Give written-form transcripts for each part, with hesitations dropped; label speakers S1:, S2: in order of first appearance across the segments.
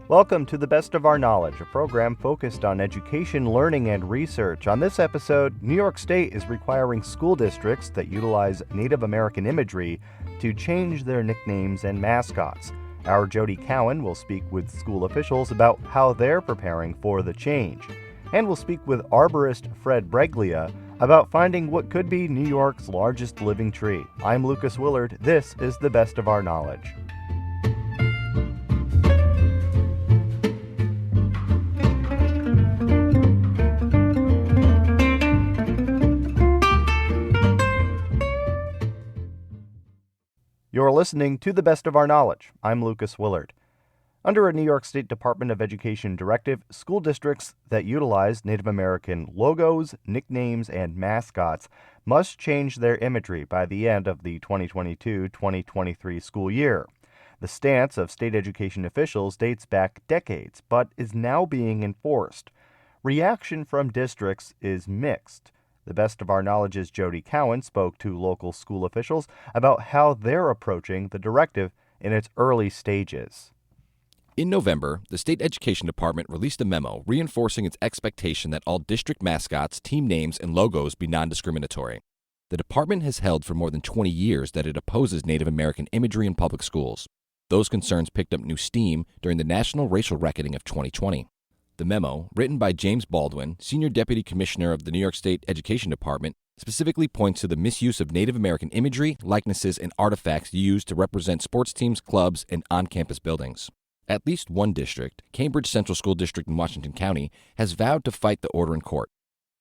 S1: Welcome to the Best of Our Knowledge, a program focused on education, learning, and research. On this episode, New York State is requiring school districts that utilize Native American imagery to change their nicknames and mascots. Our Jody Cowan will speak with school officials about how they're preparing for the change. And we'll speak with arborist Fred Breglia about finding what could be New York's largest living tree. I'm Lucas Willard. This is the Best of Our Knowledge. You're listening to the Best of Our Knowledge. I'm Lucas Willard. Under a New York State Department of Education directive, school districts that utilize Native American logos, nicknames, and mascots must change their imagery by the end of the 2022-2023 school year. The stance of state education officials dates back decades, but is now being enforced. Reaction from districts is mixed. The Best of Our Knowledge's Jody Cowan spoke to local school officials about how they're approaching the directive in its early stages.
S2: In November, the State Education Department released a memo reinforcing its expectation that all district mascots, team names, and logos be non-discriminatory. The department has held for more than 20 years that it opposes Native American imagery in public schools. Those concerns picked up new steam during the National Racial Reckoning of 2020. The memo, written by James Baldwin, Senior Deputy Commissioner of the New York State Education Department, specifically points to the misuse of Native American imagery, likenesses, and artifacts used to represent sports teams, clubs, and on-campus buildings. At least one district, Cambridge Central School District in Washington County, has vowed to fight the order in court.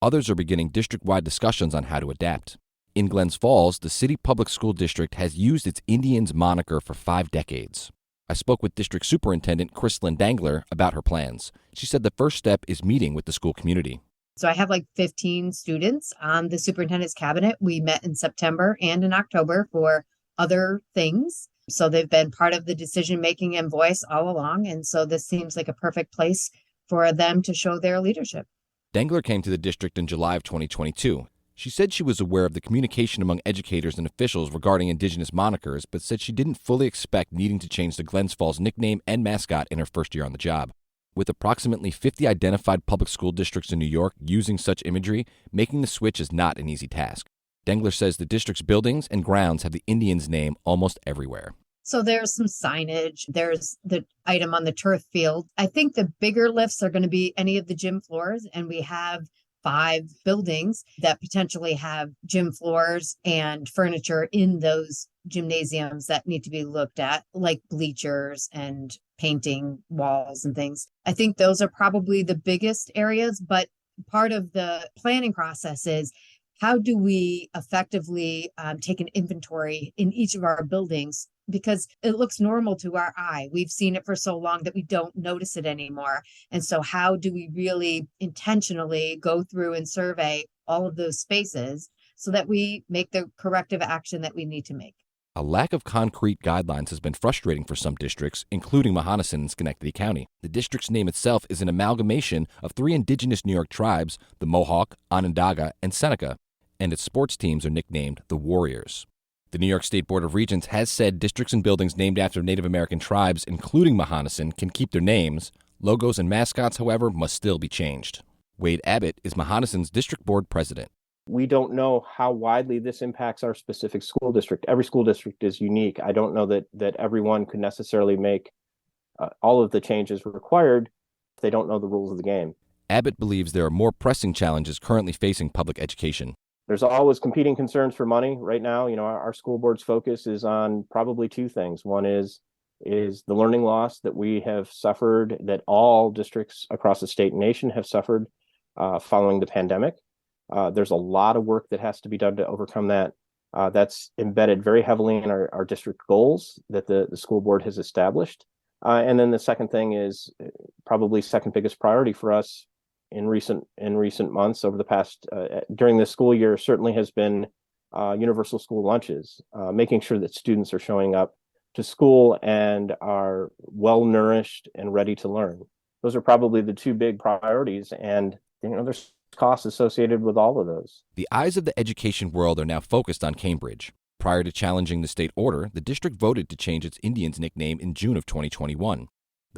S2: Others are beginning district-wide discussions on how to adapt. In Glens Falls, the city public school district has used its Indians moniker for 5 decades. I spoke with District Superintendent Chrislyn Dangler about her plans. She said the first step is meeting with the school community.
S3: So I have 15 students on the superintendent's cabinet. We met in September and in October for other things. So they've been part of the decision-making and voice all along. And so this seems like a perfect place for them to show their leadership.
S2: Dangler came to the district in July of 2022. She said she was aware of the communication among educators and officials regarding Indigenous monikers, but said she didn't fully expect needing to change the Glens Falls nickname and mascot in her first year on the job. With approximately 50 identified public school districts in New York using such imagery, making the switch is not an easy task. Dangler says the district's buildings and grounds have the Indians' name almost everywhere.
S3: So there's some signage. There's the item on the turf field. I think the bigger lifts are going to be any of the gym floors, and we have 5 buildings that potentially have gym floors and furniture in those gymnasiums that need to be looked at, like bleachers and painting walls and things. I think those are probably the biggest areas, but part of the planning process is how do we effectively take an inventory in each of our buildings, because it looks normal to our eye. We've seen it for so long that we don't notice it anymore. And so how do we really intentionally go through and survey all of those spaces so that we make the corrective action that we need to make?
S2: A lack of concrete guidelines has been frustrating for some districts, including Mahonison and Schenectady County. The district's name itself is an amalgamation of 3 indigenous New York tribes, the Mohawk, Onondaga, and Seneca, and its sports teams are nicknamed the Warriors. The New York State Board of Regents has said districts and buildings named after Native American tribes, including Mahonison, can keep their names. Logos and mascots, however, must still be changed. Wade Abbott is Mahonison's district board president.
S4: We don't know how widely this impacts our specific school district. Every school district is unique. I don't know that everyone could necessarily make all of the changes required if they don't know the rules of the game.
S2: Abbott believes there are more pressing challenges currently facing public education.
S4: There's always competing concerns for money. Right now, our school board's focus is on probably 2 things. One is the learning loss that we have suffered, that all districts across the state and nation have suffered following the pandemic. There's a lot of work that has to be done to overcome that. That's embedded very heavily in our district goals that the school board has established. And then the second thing is probably second biggest priority for us in recent months over the past during this school year certainly has been universal school lunches, making sure that students are showing up to school and are well nourished and ready to learn. Those are probably the 2 big priorities, and there's costs associated with all of those.
S2: The eyes of the education world are now focused on Cambridge. Prior to challenging the state order, the district voted to change its Indians nickname in June of 2021.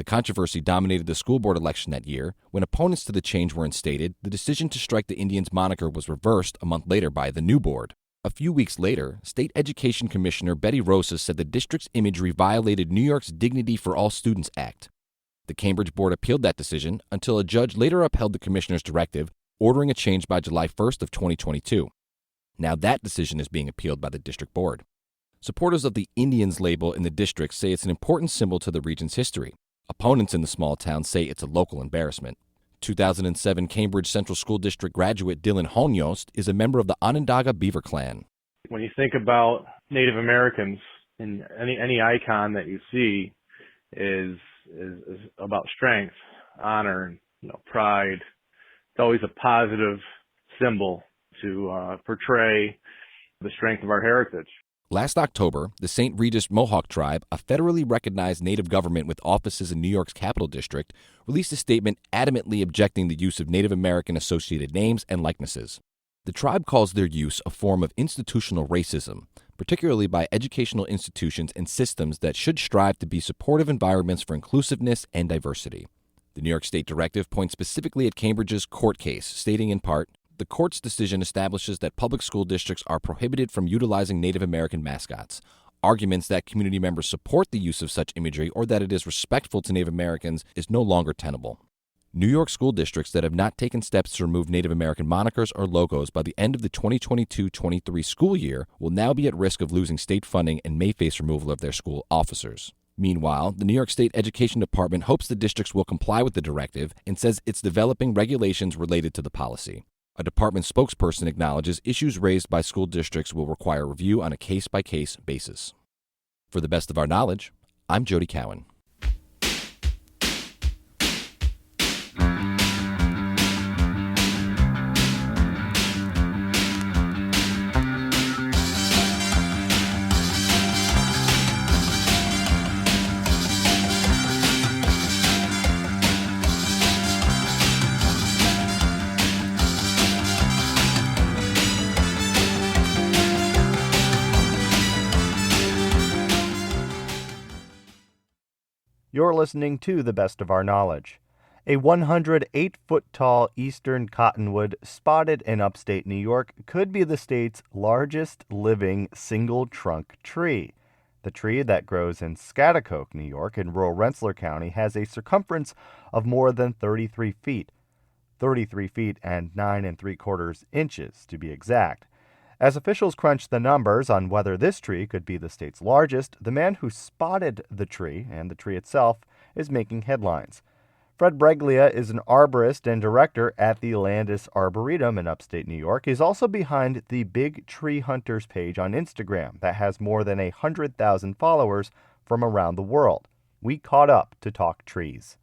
S2: The controversy dominated the school board election that year. When opponents to the change were instated, the decision to strike the Indians moniker was reversed a month later by the new board. A few weeks later, State Education Commissioner Betty Rosas said the district's imagery violated New York's Dignity for All Students Act. The Cambridge board appealed that decision until a judge later upheld the commissioner's directive, ordering a change by July 1st of 2022. Now that decision is being appealed by the district board. Supporters of the Indians label in the district say it's an important symbol to the region's history. Opponents in the small town say it's a local embarrassment. 2007 Cambridge Central School District graduate Dylan Honyost is a member of the Onondaga Beaver Clan.
S5: When you think about Native Americans, and any icon that you see is about strength, honor, and pride. It's always a positive symbol to portray the strength of our heritage.
S2: Last October, the St. Regis Mohawk Tribe, a federally recognized Native government with offices in New York's Capital District, released a statement adamantly objecting the use of Native American associated names and likenesses. The tribe calls their use a form of institutional racism, particularly by educational institutions and systems that should strive to be supportive environments for inclusiveness and diversity. The New York State directive points specifically at Cambridge's court case, stating in part, the court's decision establishes that public school districts are prohibited from utilizing Native American mascots. Arguments that community members support the use of such imagery or that it is respectful to Native Americans is no longer tenable. New York school districts that have not taken steps to remove Native American monikers or logos by the end of the 2022-23 school year will now be at risk of losing state funding and may face removal of their school officers. Meanwhile, the New York State Education Department hopes the districts will comply with the directive and says it's developing regulations related to the policy. A department spokesperson acknowledges issues raised by school districts will require review on a case-by-case basis. For the best of our knowledge, I'm Jody Cowan.
S1: You're listening to The Best of Our Knowledge. A 108-foot-tall eastern cottonwood spotted in upstate New York could be the state's largest living single-trunk tree. The tree that grows in Schaghticoke, New York, in rural Rensselaer County, has a circumference of more than 33 feet. 33 feet and 9 3/4 inches, to be exact. As officials crunch the numbers on whether this tree could be the state's largest, the man who spotted the tree and the tree itself is making headlines. Fred Breglia is an arborist and director at the Landis Arboretum in upstate New York. He's also behind the Big Tree Hunters page on Instagram that has more than 100,000 followers from around the world. We caught up to talk trees.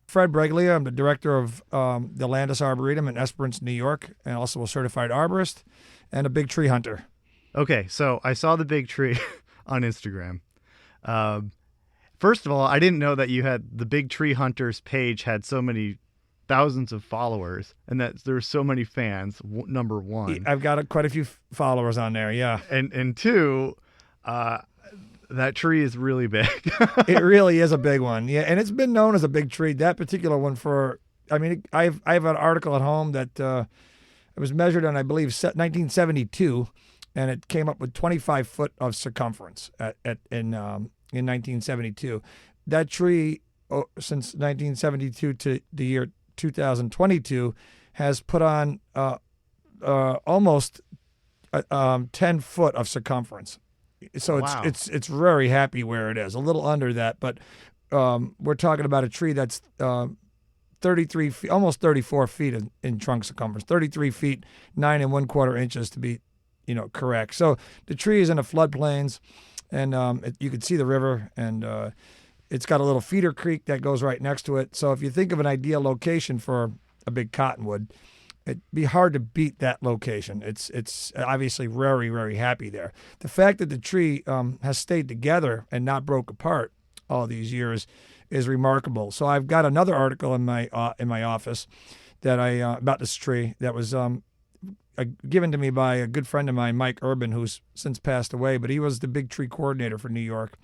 S6: Fred Breglia, I'm the director of the Landis Arboretum in Esperance, New York, and also a certified arborist and a big tree hunter.
S7: Okay, so I saw the big tree on Instagram. First of all, I didn't know that you had the Big Tree Hunters page had so many thousands of followers and that there's so many fans, number one.
S6: I've got quite a few followers on there, yeah.
S7: And two, that tree is really big.
S6: It really is a big one, yeah. And it's been known as a big tree. That particular one I have an article at home that it was measured on, I believe, 1972, and it came up with 25 foot of circumference in 1972. That tree, since 1972 to the year 2022, has put on almost 10 foot of circumference. So
S7: wow.
S6: It's very happy where it is. A little under that, but we're talking about a tree that's 33 feet, almost 34 feet in trunk circumference. 33 feet 9 1/4 inches to be, correct. So the tree is in the floodplains, and you can see the river, and it's got a little feeder creek that goes right next to it. So if you think of an ideal location for a big cottonwood, it'd be hard to beat that location. It's obviously very, very happy there. The fact that the tree has stayed together and not broke apart all these years is remarkable. So I've got another article in my office that about this tree that was given to me by a good friend of mine, Mike Urban, who's since passed away, but he was the big tree coordinator for New York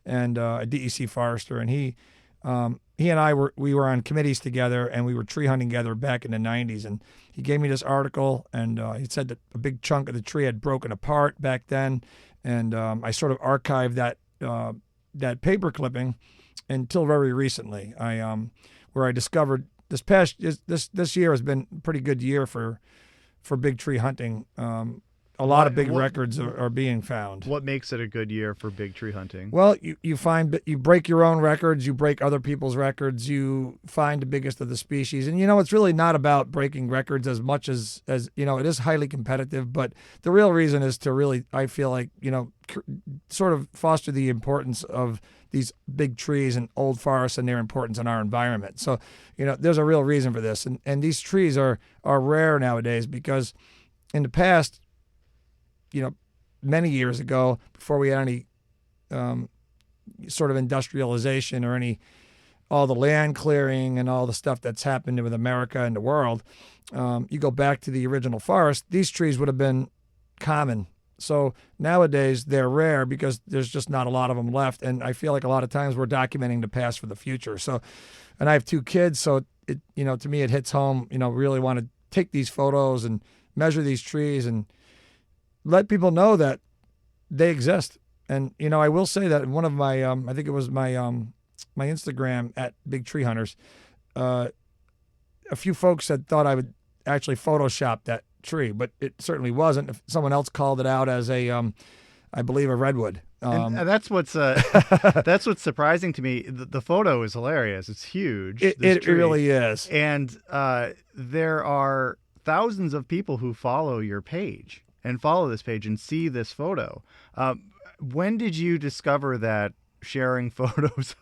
S6: and a DEC forester, and he He and I were on committees together, and we were tree hunting together back in the 90s. And he gave me this article, and he said that a big chunk of the tree had broken apart back then. And I sort of archived that paper clipping until very recently. Where I discovered this year has been a pretty good year for big tree hunting. A lot of big records are being found.
S7: What makes it a good year for big tree hunting?
S6: Well, you break your own records, you break other people's records, you find the biggest of the species. And, it's really not about breaking records as much as it is highly competitive. But the real reason is to really, I feel like, sort of foster the importance of these big trees and old forests and their importance in our environment. So, there's a real reason for this. And these trees are rare nowadays because in the past, many years ago, before we had any sort of industrialization or all the land clearing and all the stuff that's happened with America and the world, you go back to the original forest, these trees would have been common. So nowadays they're rare because there's just not a lot of them left. And I feel like a lot of times we're documenting the past for the future. So, and I have 2 kids, so it, to me it hits home, really want to take these photos and measure these trees and let people know that they exist. And, I will say that in one of my, I think it was my Instagram at Big Tree Hunters, a few folks had thought I would actually Photoshop that tree, but it certainly wasn't. If someone else called it out as I believe a redwood.
S7: And that's what's that's what's surprising to me. The photo is hilarious. It's huge.
S6: It really is.
S7: And there are thousands of people who follow your page and follow this page and see this photo. When did you discover that sharing photos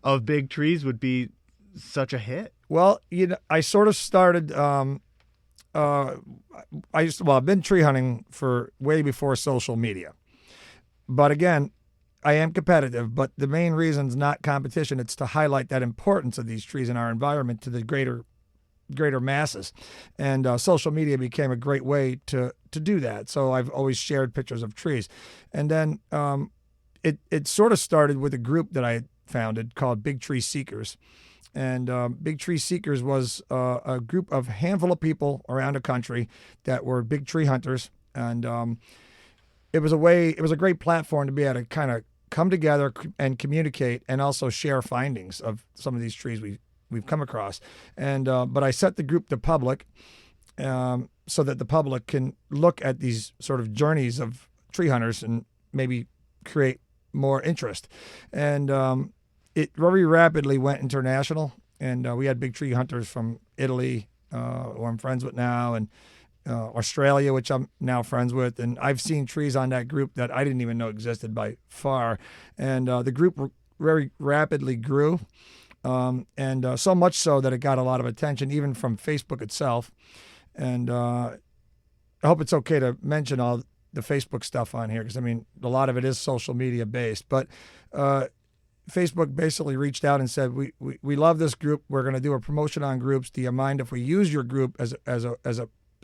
S7: of big trees would be such a hit?
S6: Well, I sort of started. I've been tree hunting for way before social media, but again, I am competitive. But the main reason is not competition; it's to highlight that importance of these trees in our environment to the greater masses, and social media became a great way to do that. So I've always shared pictures of trees, and then it sort of started with a group that I had founded called Big Tree Seekers, and Big Tree Seekers was a group of handful of people around the country that were big tree hunters, and it was a great platform to be able to kind of come together and communicate and also share findings of some of these trees we've come across. And but I set the group to public so that the public can look at these sort of journeys of tree hunters and maybe create more interest. And it very rapidly went international, and we had big tree hunters from Italy, who I'm friends with now, and Australia, which I'm now friends with. And I've seen trees on that group that I didn't even know existed by far. And the group very rapidly grew. And so much so that it got a lot of attention, even from Facebook itself. And I hope it's okay to mention all the Facebook stuff on here, because, I mean, a lot of it is social media based. But Facebook basically reached out and said, we love this group. We're going to do a promotion on groups. Do you mind if we use your group as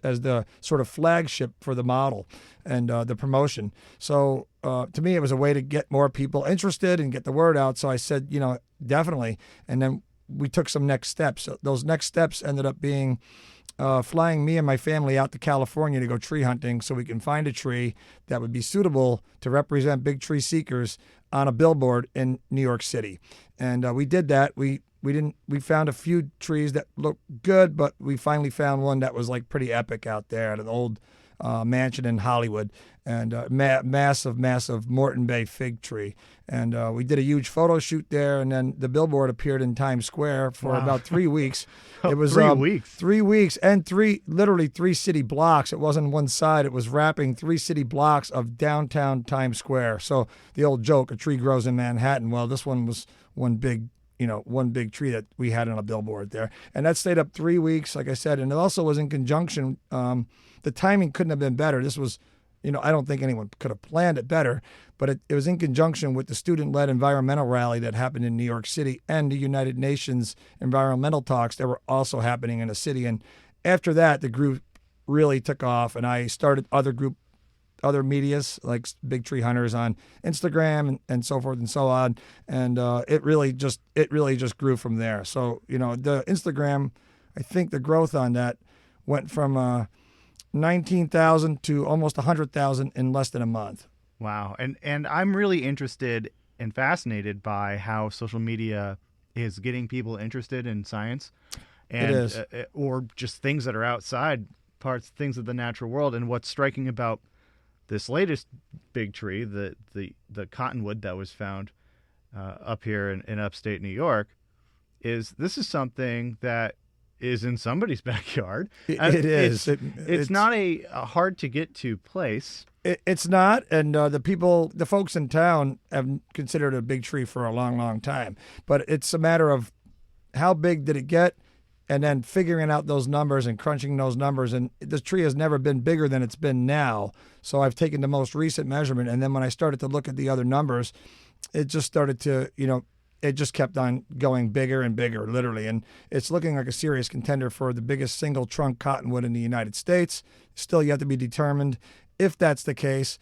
S6: the sort of flagship for the model and the promotion? So to me, it was a way to get more people interested and get the word out. So I said, definitely. And then we took some next steps. Those next steps ended up being flying me and my family out to California to go tree hunting so we can find a tree that would be suitable to represent Big Tree Seekers on a billboard in New York City. And we did that. We found a few trees that looked good, but we finally found one that was like pretty epic out there at an old mansion in Hollywood, and massive Morton Bay fig tree. And we did a huge photo shoot there, and then the billboard appeared in Times Square for about 3 weeks. It was
S7: 3 weeks.
S6: 3 weeks and literally three city blocks. It wasn't one side. It was wrapping 3 city blocks of downtown Times Square. So the old joke, a tree grows in Manhattan. Well, this one was one big tree that we had on a billboard there. And that stayed up 3 weeks, like I said. And it also was in conjunction. The timing couldn't have been better. This was, I don't think anyone could have planned it better, but it was in conjunction with the student-led environmental rally that happened in New York City and the United Nations environmental talks that were also happening in the city. And after that, the group really took off, and I started other group other medias like Big Tree Hunters on Instagram and so forth and so on. And it really just grew from there. So, the Instagram, I think the growth on that went from 19,000 to almost 100,000 in less than a month.
S7: Wow. And I'm really interested and fascinated by how social media is getting people interested in science and
S6: It is.
S7: Or just things that are outside things of the natural world. And what's striking about this latest big tree, the cottonwood that was found up here in upstate New York, is this is something that is in somebody's backyard.
S6: It is.
S7: It's not a hard to get to place.
S6: It's not, and the folks in town have considered it a big tree for a long, long time. But it's a matter of how big did it get, and then figuring out those numbers and crunching those numbers. And this tree has never been bigger than it's been now. So I've taken the most recent measurement, and then when I started to look at the other numbers, it just started to, it just kept on going bigger and bigger, literally. And it's looking like a serious contender for the biggest single trunk cottonwood in the United States. Still yet to be determined if that's the case,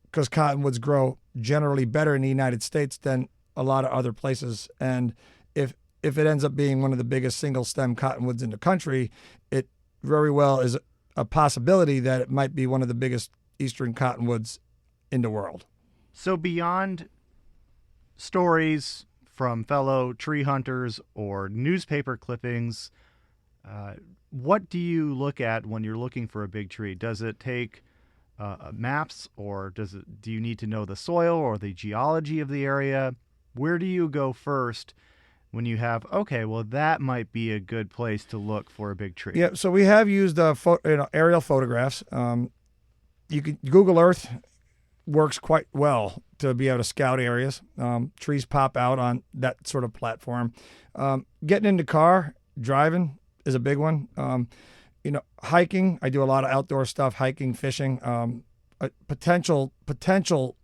S6: because cottonwoods grow generally better in the United States than a lot of other places. And if it ends up being one of the biggest single stem cottonwoods in the country, it very well is a possibility that it might be one of the biggest eastern cottonwoods in the world.
S7: So beyond stories from fellow tree hunters or newspaper clippings, what do you look at when you're looking for a big tree? Does it take maps, or do you need to know the soil or the geology of the area? Where do you go first when you have, okay, well, that might be a good place to look for a big tree?
S6: Yeah, so we have used aerial photographs. Google Earth works quite well to be able to scout areas. Trees pop out on that sort of platform. Getting in the car, driving is a big one. Hiking. I do a lot of outdoor stuff, hiking, fishing. A potential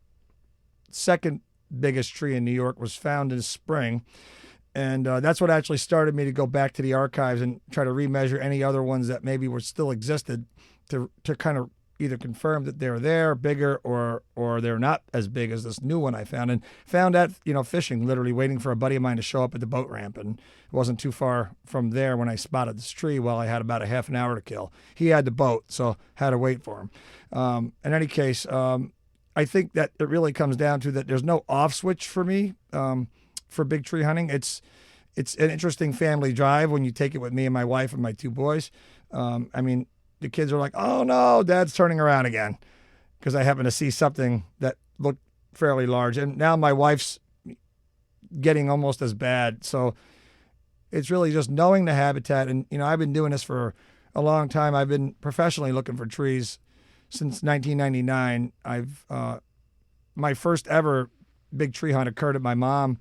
S6: second biggest tree in New York was found in spring. And that's what actually started me to go back to the archives and try to remeasure any other ones that maybe were still existed to kind of either confirm that they're there, bigger, or they're not as big as this new one I found. And found that, fishing, literally waiting for a buddy of mine to show up at the boat ramp. And it wasn't too far from there when I spotted this tree. Well, I had about a half an hour to kill. He had the boat, so had to wait for him. In any case, I think that it really comes down to that there's no off switch for me for big tree hunting. It's an interesting family drive when you take it with me and my wife and my two boys. The kids are like, oh no, Dad's turning around again, because I happen to see something that looked fairly large. And now my wife's getting almost as bad. So it's really just knowing the habitat. And, I've been doing this for a long time. I've been professionally looking for trees since 1999. My first ever big tree hunt occurred at my mom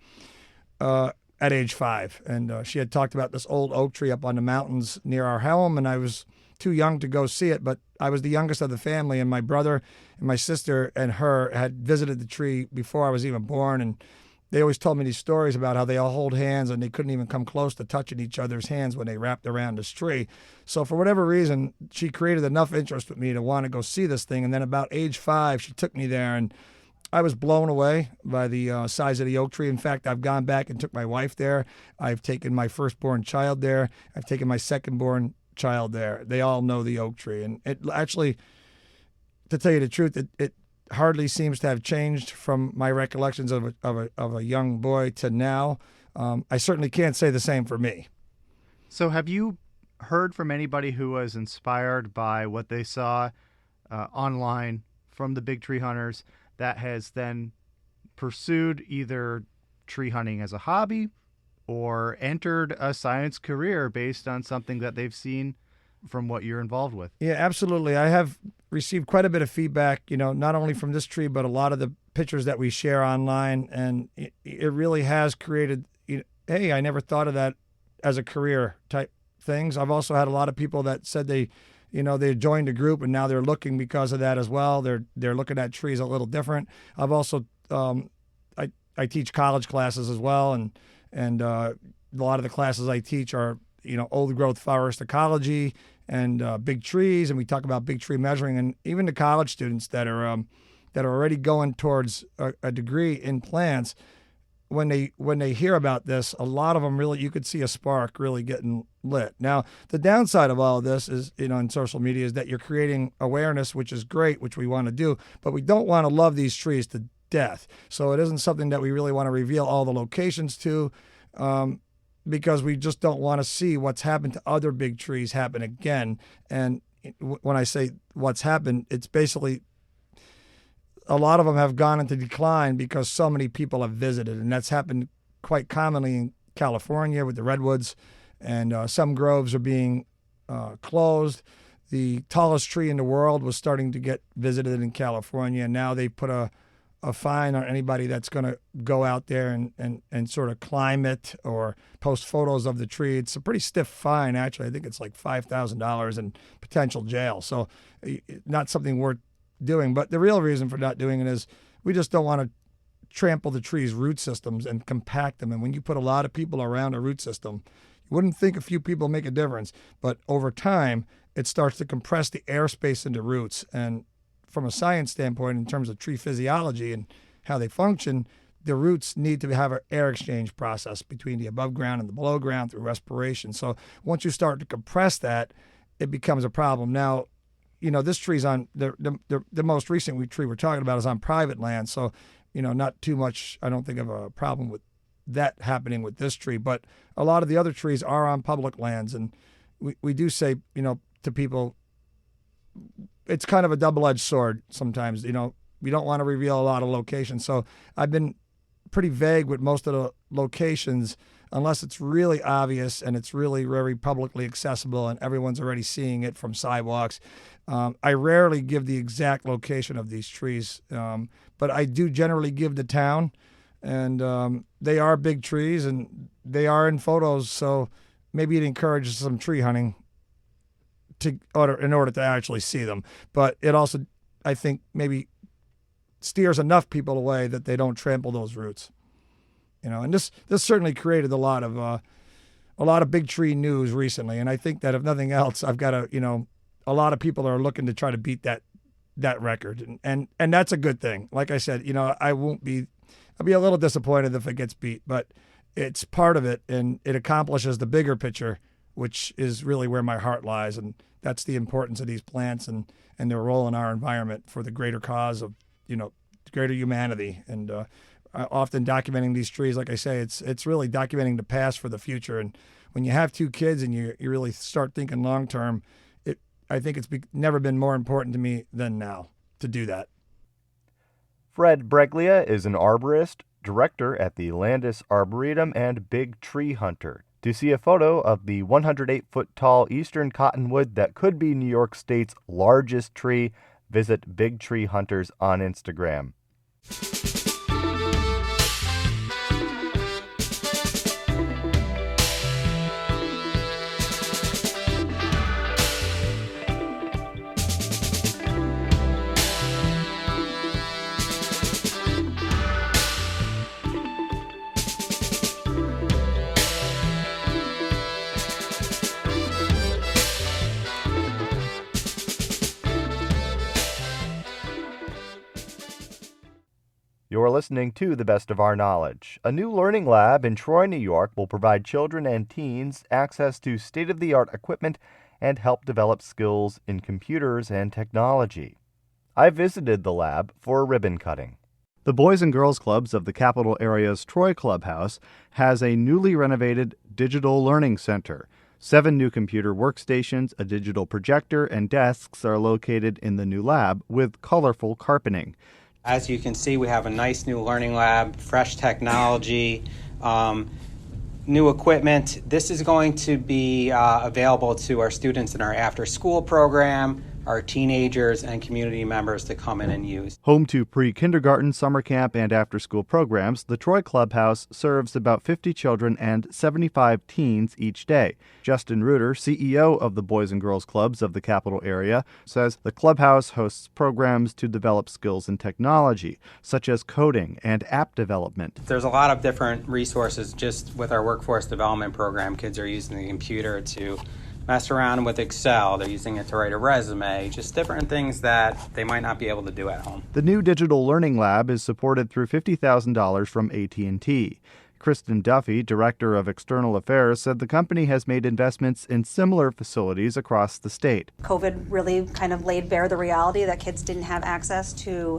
S6: at age 5. And she had talked about this old oak tree up on the mountains near our home. And I was too young to go see it, but I was the youngest of the family, and my brother and my sister and her had visited the tree before I was even born, and they always told me these stories about how they all hold hands and they couldn't even come close to touching each other's hands when they wrapped around this tree. So for whatever reason, she created enough interest with me to want to go see this thing, and then about age 5, she took me there, and I was blown away by the size of the oak tree. In fact, I've gone back and took my wife there. I've taken my firstborn child there. I've taken my secondborn child there. They all know the oak tree. And it actually, to tell you the truth, it hardly seems to have changed from my recollections of a young boy to now. I certainly can't say the same for me.
S7: So have you heard from anybody who was inspired by what they saw online from the big tree hunters that has then pursued either tree hunting as a hobby or entered a science career based on something that they've seen from what you're involved with?
S6: Yeah, absolutely. I have received quite a bit of feedback, not only from this tree, but a lot of the pictures that we share online. And it really has created, hey, I never thought of that as a career type things. I've also had a lot of people that said they joined a group and now they're looking because of that as well. They're looking at trees a little different. I've also, I teach college classes as well. And a lot of the classes I teach are, old growth forest ecology and big trees, and we talk about big tree measuring, and even the college students that are already going towards a degree in plants, when they hear about this, a lot of them really, you could see a spark really getting lit. Now, the downside of all of this is, in social media, is that you're creating awareness, which is great, which we want to do, but we don't want to love these trees to death. So it isn't something that we really want to reveal all the locations to, because we just don't want to see what's happened to other big trees happen again. And when I say what's happened, it's basically a lot of them have gone into decline because so many people have visited, and that's happened quite commonly in California with the redwoods, and some groves are being closed. The tallest tree in the world was starting to get visited in California, and now they put a fine on anybody that's going to go out there and sort of climb it or post photos of the tree. It's a pretty stiff fine, actually. I think it's like $5,000 in potential jail. So not something worth doing. But the real reason for not doing it is we just don't want to trample the tree's root systems and compact them. And when you put a lot of people around a root system, you wouldn't think a few people make a difference. But over time, it starts to compress the airspace into roots. And from a science standpoint, in terms of tree physiology and how they function, the roots need to have an air exchange process between the above ground and the below ground through respiration. So once you start to compress that, it becomes a problem. Now, this tree's on the most recent tree we're talking about is on private land. So, not too much, I don't think of a problem with that happening with this tree, but a lot of the other trees are on public lands. And we do say, to people, it's kind of a double-edged sword sometimes. We don't want to reveal a lot of locations. So I've been pretty vague with most of the locations unless it's really obvious and it's really very publicly accessible and everyone's already seeing it from sidewalks. I rarely give the exact location of these trees, but I do generally give the town. And they are big trees and they are in photos, so maybe it encourages some tree hunting in order to actually see them. But it also, I think, maybe steers enough people away that they don't trample those roots. And this certainly created a lot of big tree news recently. And I think that if nothing else, I've got a lot of people are looking to try to beat that record, and that's a good thing. Like I said, I'll be a little disappointed if it gets beat, but it's part of it, and it accomplishes the bigger picture, which is really where my heart lies, and that's the importance of these plants and their role in our environment for the greater cause of greater humanity. And often documenting these trees, like I say, it's really documenting the past for the future. And when you have two kids and you really start thinking long term, I think it's never been more important to me than now to do that.
S1: Fred Breglia is an arborist, director at the Landis Arboretum, and big tree hunter. To see a photo of the 108-foot-tall eastern cottonwood that could be New York State's largest tree, visit Big Tree Hunters on Instagram. You're listening to The Best of Our Knowledge. A new learning lab in Troy, New York will provide children and teens access to state-of-the-art equipment and help develop skills in computers and technology. I visited the lab for a ribbon cutting.
S7: The Boys and Girls Clubs of the capital area's Troy Clubhouse has a newly renovated digital learning center. 7 new computer workstations, a digital projector, and desks are located in the new lab with colorful carpeting.
S8: As you can see, we have a nice new learning lab, fresh technology, new equipment. This is going to be available to our students in our after-school program, our teenagers, and community members to come in and use.
S7: Home to pre-kindergarten, summer camp, and after-school programs, the Troy Clubhouse serves about 50 children and 75 teens each day. Justin Reuter, CEO of the Boys and Girls Clubs of the capital area, says the clubhouse hosts programs to develop skills in technology, such as coding and app development.
S8: There's a lot of different resources just with our workforce development program. Kids are using the computer to mess around with Excel. They're using it to write a resume, just different things that they might not be able to do at home.
S1: The new Digital Learning Lab is supported through $50,000 from AT&T. Kristen Duffy, Director of External Affairs, said the company has made investments in similar facilities across the state.
S9: COVID really kind of laid bare the reality that kids didn't have access to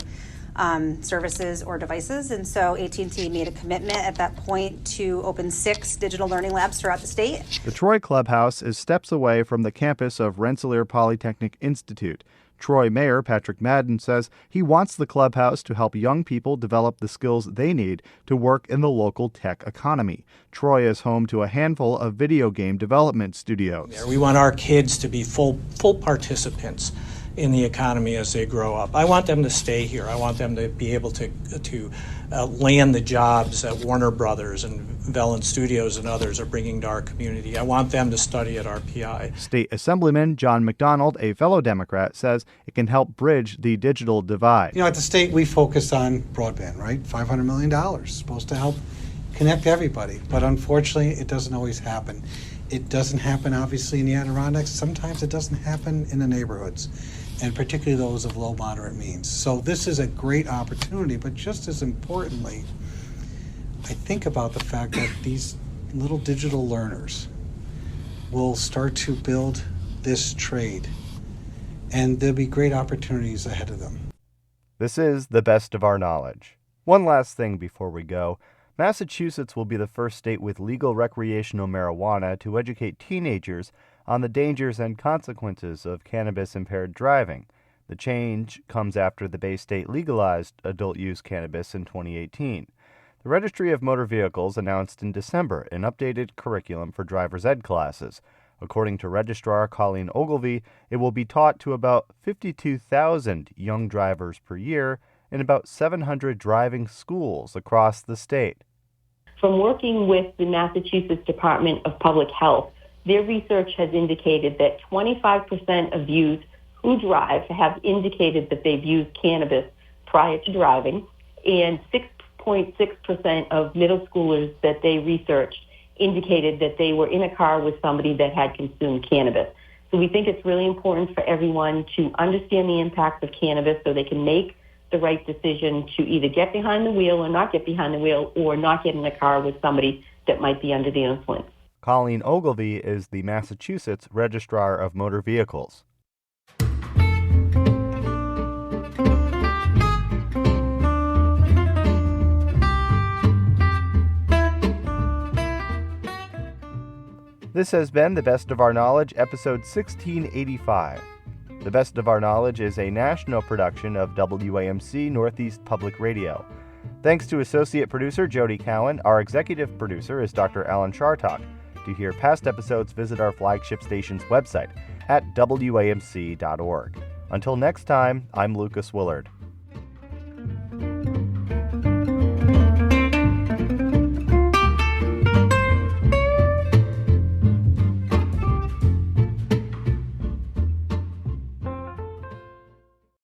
S9: services or devices, and so AT&T made a commitment at that point to open 6 digital learning labs throughout the state.
S1: The Troy Clubhouse is steps away from the campus of Rensselaer Polytechnic Institute. Troy Mayor Patrick Madden says he wants the clubhouse to help young people develop the skills they need to work in the local tech economy. Troy is home to a handful of video game development studios.
S10: We want our kids to be full participants in the economy as they grow up. I want them to stay here. I want them to be able to land the jobs that Warner Brothers and Vellon Studios and others are bringing to our community. I want them to study at RPI.
S1: State Assemblyman John McDonald, a fellow Democrat, says it can help bridge the digital divide.
S11: At the state, we focus on broadband, right? $500 million, supposed to help connect everybody. But unfortunately, it doesn't always happen. It doesn't happen, obviously, in the Adirondacks. Sometimes it doesn't happen in the neighborhoods, and particularly those of low, moderate means. So this is a great opportunity, but just as importantly, I think about the fact that these little digital learners will start to build this trade, and there'll be great opportunities ahead of them.
S1: This is the best of our knowledge. One last thing before we go. Massachusetts will be the first state with legal recreational marijuana to educate teenagers on the dangers and consequences of cannabis-impaired driving. The change comes after the Bay State legalized adult-use cannabis in 2018. The Registry of Motor Vehicles announced in December an updated curriculum for driver's ed classes. According to Registrar Colleen Ogilvie, it will be taught to about 52,000 young drivers per year in about 700 driving schools across the state.
S12: From working with the Massachusetts Department of Public Health, their research has indicated that 25% of youth who drive have indicated that they've used cannabis prior to driving, and 6.6% of middle schoolers that they researched indicated that they were in a car with somebody that had consumed cannabis. So we think it's really important for everyone to understand the impact of cannabis so they can make the right decision to either get behind the wheel or not get behind the wheel, or not get in a car with somebody that might be under the influence.
S1: Colleen Ogilvie is the Massachusetts Registrar of Motor Vehicles. This has been The Best of Our Knowledge, episode 1685. The Best of Our Knowledge is a national production of WAMC Northeast Public Radio. Thanks to associate producer Jody Cowan. Our executive producer is Dr. Alan Chartok. To hear past episodes, visit our flagship station's website at WAMC.org. Until next time, I'm Lucas Willard.